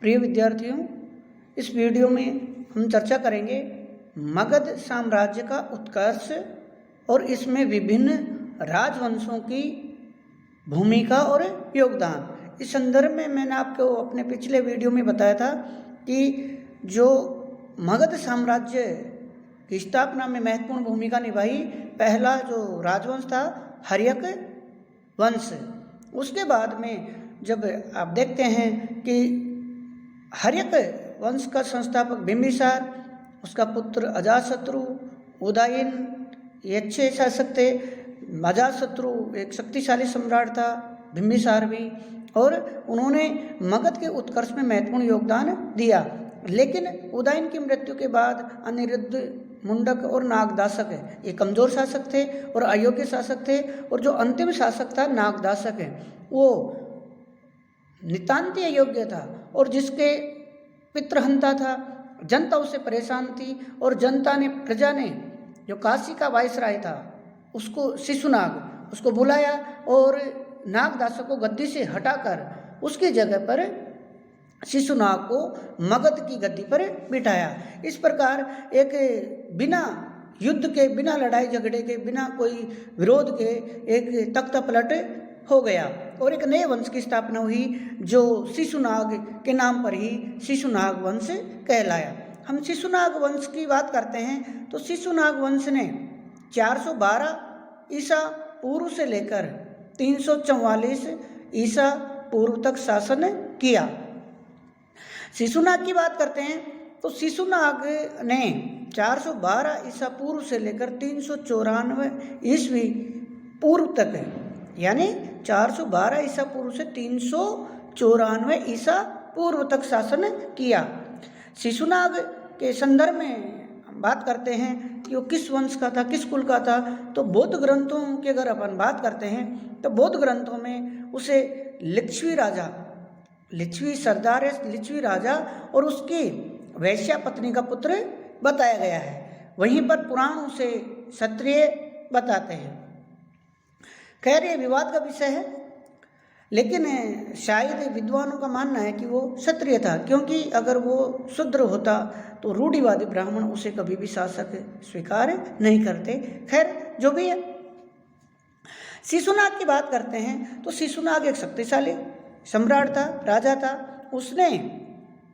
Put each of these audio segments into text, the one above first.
प्रिय विद्यार्थियों, इस वीडियो में हम चर्चा करेंगे मगध साम्राज्य का उत्कर्ष और इसमें विभिन्न राजवंशों की भूमिका और योगदान। इस संदर्भ में मैंने आपको अपने पिछले वीडियो में बताया था कि जो मगध साम्राज्य की स्थापना में महत्वपूर्ण भूमिका निभाई, पहला जो राजवंश था हर्यक वंश। उसके बाद में जब आप देखते हैं कि हर्यक वंश का संस्थापक बिंबिसार, उसका पुत्र अजातशत्रु, उदयन, ये अच्छे शासक थे। अजातशत्रु एक शक्तिशाली सम्राट था, बिंबिसार भी, और उन्होंने मगध के उत्कर्ष में महत्वपूर्ण योगदान दिया। लेकिन उदयन की मृत्यु के बाद अनिरुद्ध, मुंडक और नागदासक ये कमजोर शासक थे और अयोग्य शासक थे। और जो अंतिम शासक था नागदासक वो नितांत अयोग्य था और जिसके पितृहंता था। जनता उससे परेशान थी और प्रजा ने जो काशी का वायसराय था उसको, शिशुनाग, उसको बुलाया और नागदासक को गद्दी से हटाकर उसकी जगह पर शिशुनाग को मगध की गद्दी पर बिठाया। इस प्रकार एक बिना युद्ध के, बिना लड़ाई झगड़े के, बिना कोई विरोध के एक तख्ता पलट हो गया और एक नए वंश की स्थापना हुई जो शिशुनाग के नाम पर ही शिशुनाग वंश कहलाया। हम शिशुनाग वंश की बात करते हैं तो शिशुनाग वंश ने 412 ईसा पूर्व से लेकर 344 ईसा पूर्व तक शासन किया। शिशुनाग की बात करते हैं तो शिशुनाग ने 412 ईसा पूर्व से लेकर 394 ईस्वी पूर्व तक, यानी 412 ईसा पूर्व से 394 ईसा पूर्व तक शासन किया। शिशुनाग के संदर्भ में बात करते हैं कि वो किस वंश का था, किस कुल का था, तो बौद्ध ग्रंथों की अगर अपन बात करते हैं तो बौद्ध ग्रंथों में उसे लिच्छवी राजा, लिच्छवी सरदार है, लिच्छवी राजा और उसकी वैश्या पत्नी का पुत्र बताया गया है। वहीं पर पुराण उसे क्षत्रिय बताते हैं। खैर ये विवाद का विषय है, लेकिन शायद विद्वानों का मानना है कि वो क्षत्रिय था, क्योंकि अगर वो शूद्र होता तो रूढ़िवादी ब्राह्मण उसे कभी भी शासक स्वीकार नहीं करते। खैर जो भी है, शिशुनाग की बात करते हैं तो शिशुनाग एक शक्तिशाली सम्राट था, राजा था। उसने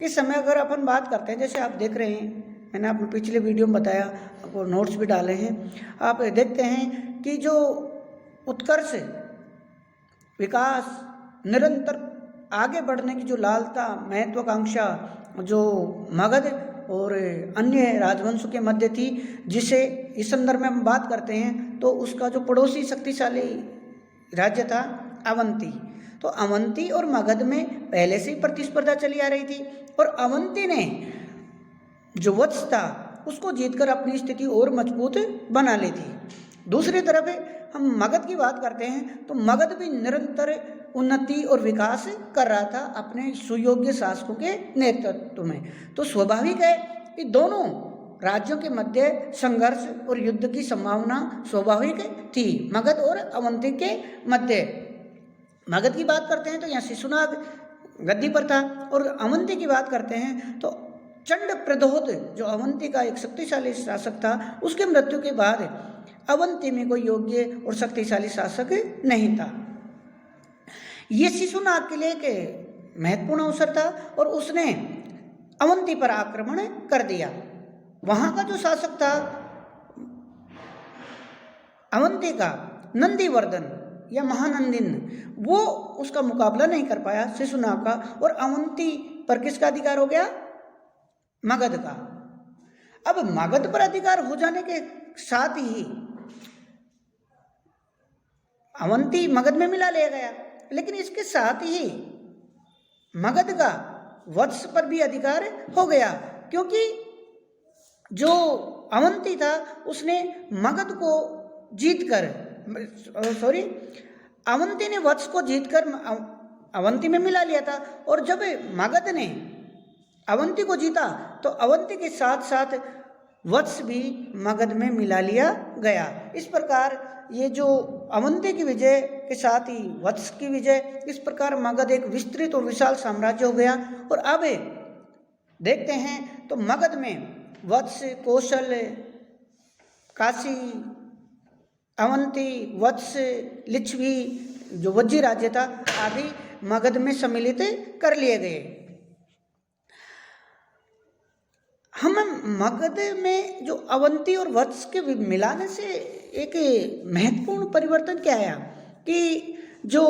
इस समय अगर अपन बात करते हैं, जैसे आप देख रहे हैं, मैंने आपको पिछले वीडियो में बताया, आपको नोट्स भी डाले हैं, आप देखते हैं कि जो उत्कर्ष, विकास, निरंतर आगे बढ़ने की जो लालसा, महत्वाकांक्षा जो मगध और अन्य राजवंशों के मध्य थी, जिसे इस संदर्भ में हम बात करते हैं तो उसका जो पड़ोसी शक्तिशाली राज्य था अवंती, तो अवंती और मगध में पहले से ही प्रतिस्पर्धा चली आ रही थी और अवंती ने जो वत्स था उसको जीतकर अपनी स्थिति और मजबूत बना ली थी। दूसरी तरफ हम मगध की बात करते हैं तो मगध भी निरंतर उन्नति और विकास कर रहा था अपने सुयोग्य शासकों के नेतृत्व में। तो स्वाभाविक है कि दोनों राज्यों के मध्य संघर्ष और युद्ध की संभावना स्वाभाविक थी, मगध और अवंती के मध्य। मगध की बात करते हैं तो यहाँ शिशुनाग गद्दी पर था और अवंती की बात करते हैं तो चंड प्रद्योत जो अवंती का एक शक्तिशाली शासक था, उसके मृत्यु के बाद अवंती में कोई योग्य और शक्तिशाली शासक नहीं था। ये शिशुनाग के लिए एक महत्वपूर्ण अवसर था और उसने अवंती पर आक्रमण कर दिया। वहां का जो शासक था अवंती का, नंदीवर्धन या महानंदिन, वो उसका मुकाबला नहीं कर पाया शिशुनाग का, और अवंती पर किसका अधिकार हो गया? मगध का। अब मगध पर अधिकार हो जाने के साथ ही अवंती मगध में मिला लिया गया, लेकिन इसके साथ ही मगध का वत्स पर भी अधिकार हो गया, क्योंकि जो अवंती था उसने मगध को जीतकर, अवंती ने वत्स को जीतकर अवंती में मिला लिया था। और जब मगध ने अवंती को जीता तो अवंती के साथ साथ वत्स भी मगध में मिला लिया गया। इस प्रकार ये जो अवंती की विजय के साथ ही वत्स की विजय, इस प्रकार मगध एक विस्तृत और विशाल साम्राज्य हो गया। और अब देखते हैं तो मगध में वत्स, कौशल, काशी, अवंती, वत्स, लिच्छवी, जो वज्जी राज्य था आदि मगध में सम्मिलित कर लिए गए। हम मगध में जो अवंती और वत्स के मिलाने से एक महत्वपूर्ण परिवर्तन क्या आया कि जो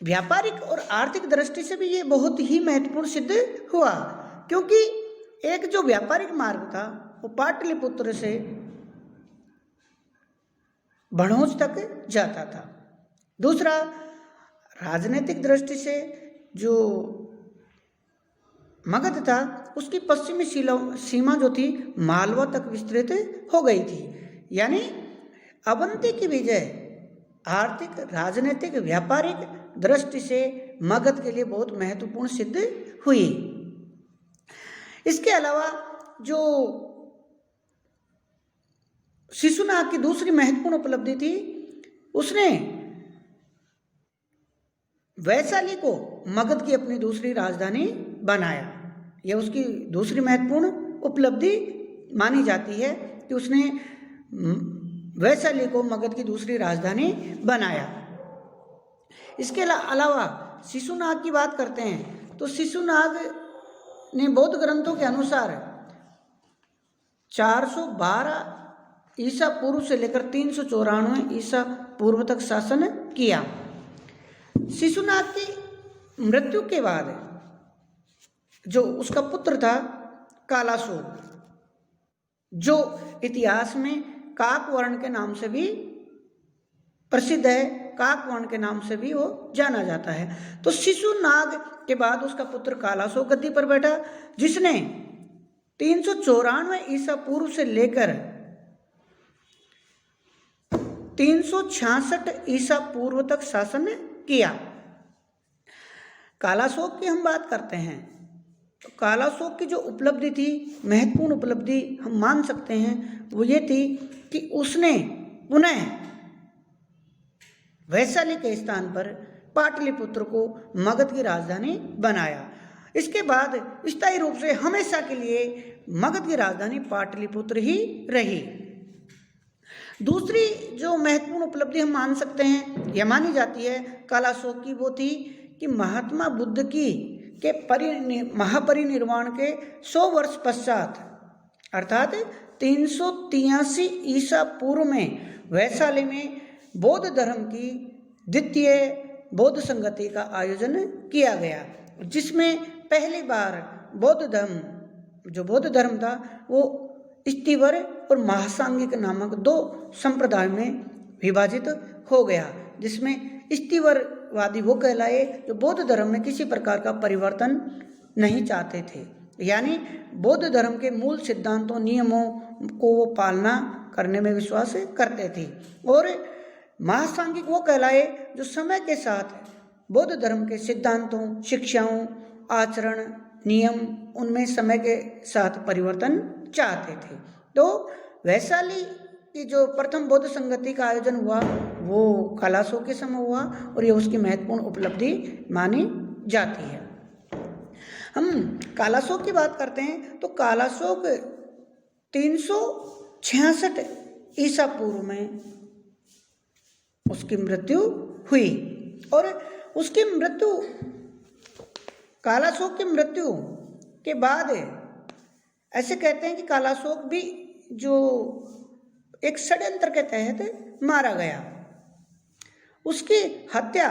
व्यापारिक और आर्थिक दृष्टि से भी ये बहुत ही महत्वपूर्ण सिद्ध हुआ, क्योंकि एक जो व्यापारिक मार्ग था वो पाटलिपुत्र से भड़ोज तक जाता था। दूसरा, राजनीतिक दृष्टि से जो मगध था उसकी पश्चिमी सीमा जो थी मालवा तक विस्तृत हो गई थी। यानी अवंती की विजय आर्थिक, राजनीतिक, व्यापारिक दृष्टि से मगध के लिए बहुत महत्वपूर्ण सिद्ध हुई। इसके अलावा जो शिशुनाग की दूसरी महत्वपूर्ण उपलब्धि थी, उसने वैशाली को मगध की अपनी दूसरी राजधानी बनाया। यह उसकी दूसरी महत्वपूर्ण उपलब्धि मानी जाती है कि उसने वैशाली को मगध की दूसरी राजधानी बनाया। इसके अलावा शिशुनाग की बात करते हैं तो शिशुनाग ने बौद्ध ग्रंथों के अनुसार 412 ईसा पूर्व से लेकर 394 ईसा पूर्व तक शासन किया। शिशुनाग की मृत्यु के बाद जो उसका पुत्र था कालाशोक, जो इतिहास में काकवर्ण के नाम से भी प्रसिद्ध है, काकवर्ण के नाम से भी वो जाना जाता है। तो शिशुनाग के बाद उसका पुत्र कालाशोक गद्दी पर बैठा, जिसने 394 ईसा पूर्व से लेकर 366 ईसा पूर्व तक शासन किया। कालाशोक की हम बात करते हैं तो कालाशोक की जो उपलब्धि थी, महत्वपूर्ण उपलब्धि हम मान सकते हैं, वो ये थी कि उसने पुनः वैशाली के स्थान पर पाटलिपुत्र को मगध की राजधानी बनाया। इसके बाद स्थायी रूप से हमेशा के लिए मगध की राजधानी पाटलिपुत्र ही रही। दूसरी जो महत्वपूर्ण उपलब्धि हम मान सकते हैं, यह मानी जाती है कालाशोक की, वो थी कि महात्मा बुद्ध के महापरिनिर्वाण के 100 वर्ष पश्चात अर्थात 383 ईसा पूर्व में वैशाली में बौद्ध धर्म की द्वितीय बौद्ध संगति का आयोजन किया गया, जिसमें पहली बार बौद्ध धर्म था वो स्तीवर और महासांगिक नामक 2 संप्रदाय में विभाजित हो गया, जिसमें स्तीवरवादी वो कहलाए जो बौद्ध धर्म में किसी प्रकार का परिवर्तन नहीं चाहते थे, यानी बौद्ध धर्म के मूल सिद्धांतों, नियमों को वो पालना करने में विश्वास करते थे। और महासांगिक वो कहलाए जो समय के साथ बौद्ध धर्म के सिद्धांतों, शिक्षाओं, आचरण, नियम उनमें समय के साथ परिवर्तन चाहते थे। तो वैशाली की जो प्रथम बौद्ध संगति का आयोजन हुआ वो कालाशोक के समय हुआ और ये उसकी महत्वपूर्ण उपलब्धि मानी जाती है। हम कालाशोक की बात करते हैं तो कालाशोक 366 ईसा पूर्व में उसकी मृत्यु हुई और उसकी मृत्यु, कालाशोक की मृत्यु के बाद ऐसे कहते हैं कि कालाशोक भी जो एक षड्यंत्र के तहत मारा गया। उसकी हत्या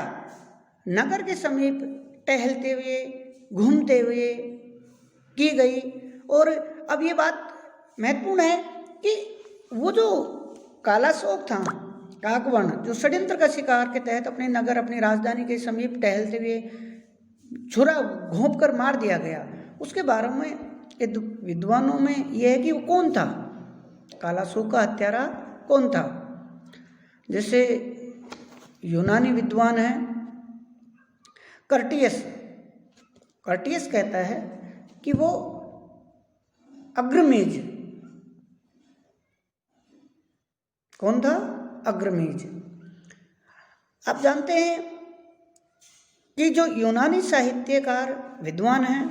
नगर के समीप टहलते हुए, घूमते हुए की गई। और अब ये बात महत्वपूर्ण है कि वो जो कालाशोक था, काकवर्ण, जो षड्यंत्र का शिकार के तहत अपने नगर, अपनी राजधानी के समीप टहलते हुए छुरा घोंप कर मार दिया गया, उसके बारे में विद्वानों में यह है कि वो कौन था, कालाशोक का हत्यारा कौन था। जैसे यूनानी विद्वान है कर्टियस कहता है कि वो अग्रमेज। कौन था? अग्रमेज। आप जानते हैं कि जो यूनानी साहित्यकार विद्वान हैं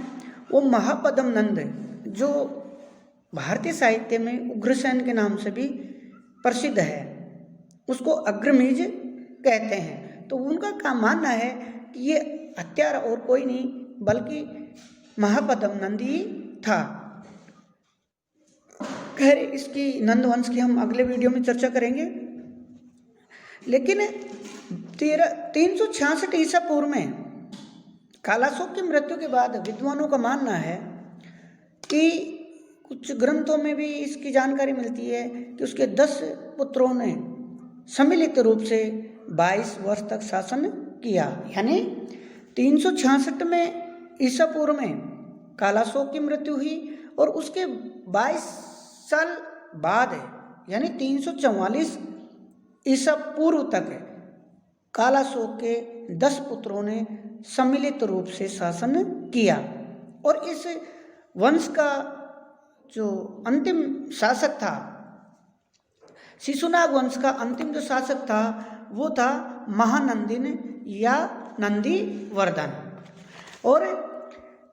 वो महापद्म नंद, जो भारतीय साहित्य में उग्रसेन के नाम से भी प्रसिद्ध है, उसको अग्रमेज कहते हैं। तो उनका क्या मानना है कि ये हत्यारा और कोई नहीं बल्कि महापद्म नंद ही था। खैर, इसकी नंदवंश की हम अगले वीडियो में चर्चा करेंगे। लेकिन 366 ईसा पूर्व में कालाशोक की मृत्यु के बाद विद्वानों का मानना है कि कुछ ग्रंथों में भी इसकी जानकारी मिलती है कि उसके 10 पुत्रों ने सम्मिलित रूप से 22 वर्ष तक शासन किया। यानी 366 में ईसा पूर्व में कालाशोक की मृत्यु हुई और उसके 22 साल बाद यानी 344 ईसा पूर्व तक कालाशोक के 10 पुत्रों ने सम्मिलित रूप से शासन किया। और इस वंश का जो अंतिम शासक था, शिशुनाग वंश का अंतिम जो शासक था वो था महानंदिन या नंदीवर्धन। और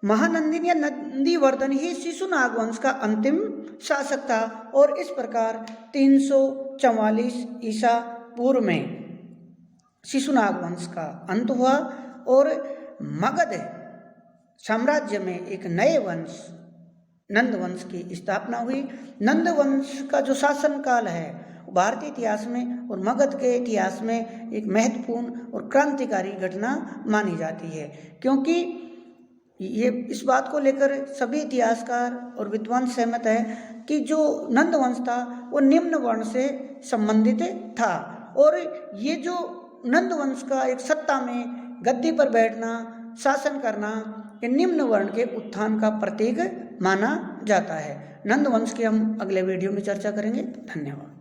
महानंदिन या नंदीवर्धन ही शिशुनाग वंश का अंतिम शासक था। और इस प्रकार 344 ईसा पूर्व में शिशुनाग वंश का अंत हुआ और मगध साम्राज्य में एक नए वंश नंद वंश की स्थापना हुई। नंद वंश का जो शासन काल है भारतीय इतिहास में और मगध के इतिहास में एक महत्वपूर्ण और क्रांतिकारी घटना मानी जाती है, क्योंकि ये इस बात को लेकर सभी इतिहासकार और विद्वान सहमत हैं कि जो नंद वंश था वो निम्न वर्ण से संबंधित था। और ये जो नंद वंश का एक सत्ता में गद्दी पर बैठना, शासन करना, ये निम्न वर्ण के उत्थान का प्रतीक माना जाता है। नंद वंश की हम अगले वीडियो में चर्चा करेंगे। धन्यवाद।